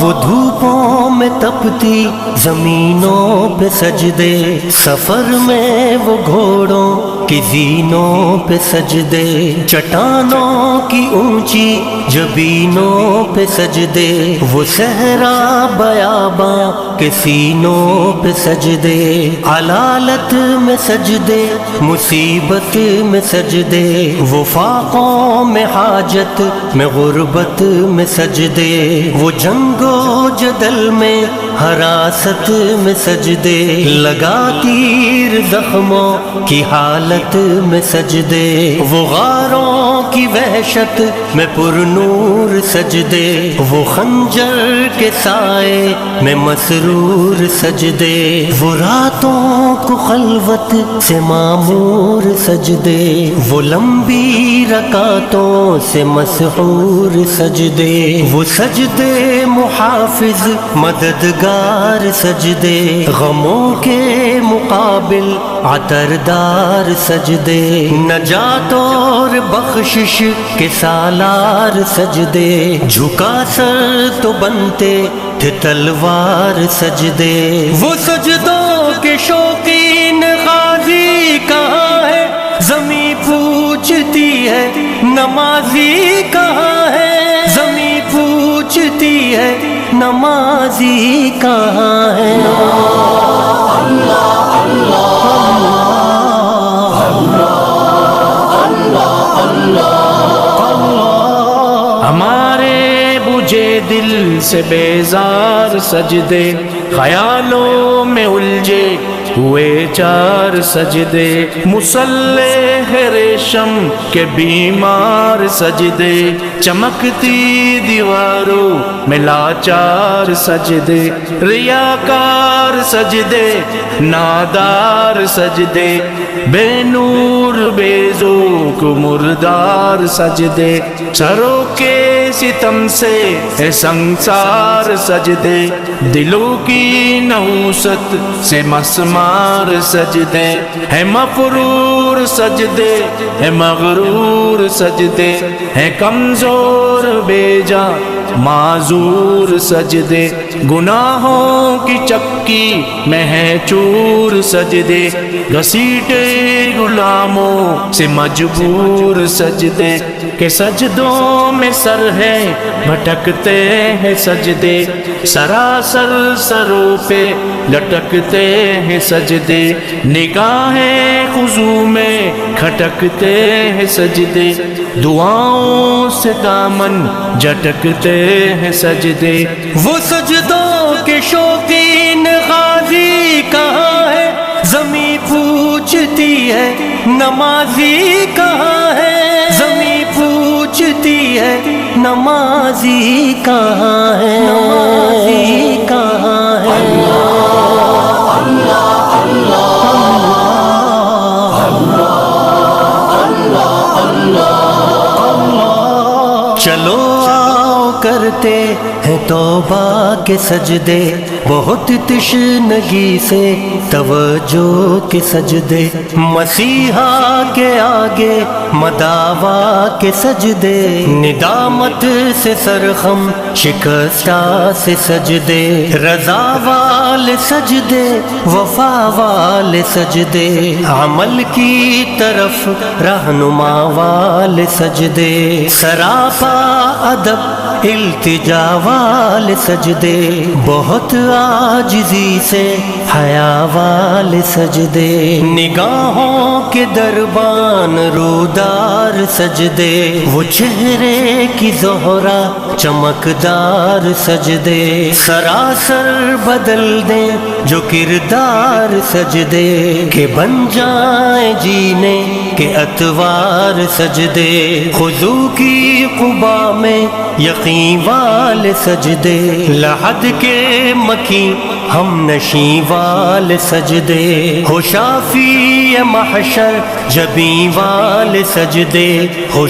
وہ دھوپوں میں تپتی زمینوں پہ سجدے، سفر میں وہ گھوڑوں کی زینوں پہ سجدے، چٹانوں کی اونچی جبینوں پہ سجدے، وہ صحرا بیاباں کے سینوں پہ سجدے، علالت میں سجدے مصیبت میں سجدے، وہ فاقوں میں حاجت میں غربت میں سجدے، وہ جنگ و جدل میں حراست میں سجدے، لگا تیر زخموں کی حالت میں سجدے، وہ غاروں کی وحشت میں پر نور سجدے، وہ خنجر کے سائے میں مسرور سجدے، وہ راتوں کو خلوت سے معمور سجدے، وہ لمبی رکعتوں سے مسحور سجدے، وہ سجدے محافظ مددگار سجدے، غموں کے مقابل عطردار سجدے، نجات اور بخشش کے سالار سجدے، جھکا سر تو بنتے تھے تلوار سجدے، وہ سجدوں کے شوقین غازی کہاں ہے، زمیں پوچھتی ہے نمازی کہاں ہے، زمیں پوچھتی ہے نمازی کہاں ہے۔ ہمارے بجھے دل سے بیزار سجدے، خیالوں میں الجھے ہوئے چار سجدے، مصلح ریشم کے بیمار سجدے، چمکتی دیواروں میں لاچار سجدے، ریاکار سجدے نادار سجدے، بے نور بے ذوق مردار سجدے، سروں کے ستم سے ہے سنسار سجدے، دلوں کی نحوست سے مسمار سجدے، ہے مفرور سجدے ہے مغرور سجدے، ہے کمزور بے جا معذور سجدے، گناہوں کی چکی میں ہے چور سجدے، گھسیٹے غلاموں سے مجبور سجدے، کہ سجدوں میں سر ہے بھٹکتے ہیں سجدے، سراسر سروں پہ لٹکتے ہیں سجدے، نگاہیں خضوع میں کھٹکتے ہیں سجدے، دعاؤں سے دامن جھٹکتے ہیں سجدے، وہ سجدوں کے شوقین غازی کہاں ہے، زمیں پوچھتی ہے نمازی کہاں ہے، زمیں پوچھتی ہے نمازی کہاں ہے، نمازی کہاں ہے۔ چلو آؤ کرتے ہیں توبہ کے سجدے، بہت تشنگی سے توجہ کے سجدے، مسیحا کے آگے مداوا کے سجدے، ندامت سے سرخم شکستہ سے سجدے، رضا والے سجدے وفا والے سجدے، عمل کی طرف رہنما والے سجدے، سراپا ادب التجا والے سجدے، بہت عاجزی سے حیا والے سجدے، نگاہوں کے دربان رودار سجدے، وہ چہرے کی زہرا چمکدار سجدے، سراسر بدل دیں جو کردار سجدے، کہ بن جائیں جینے کے اتوار سجدے، خضوع کی قبا میں یقین والے سجدے، لحد کے مکی ہم نشیں والے سجدے، ہو شافی محشر جبیں والے سجدے، ہو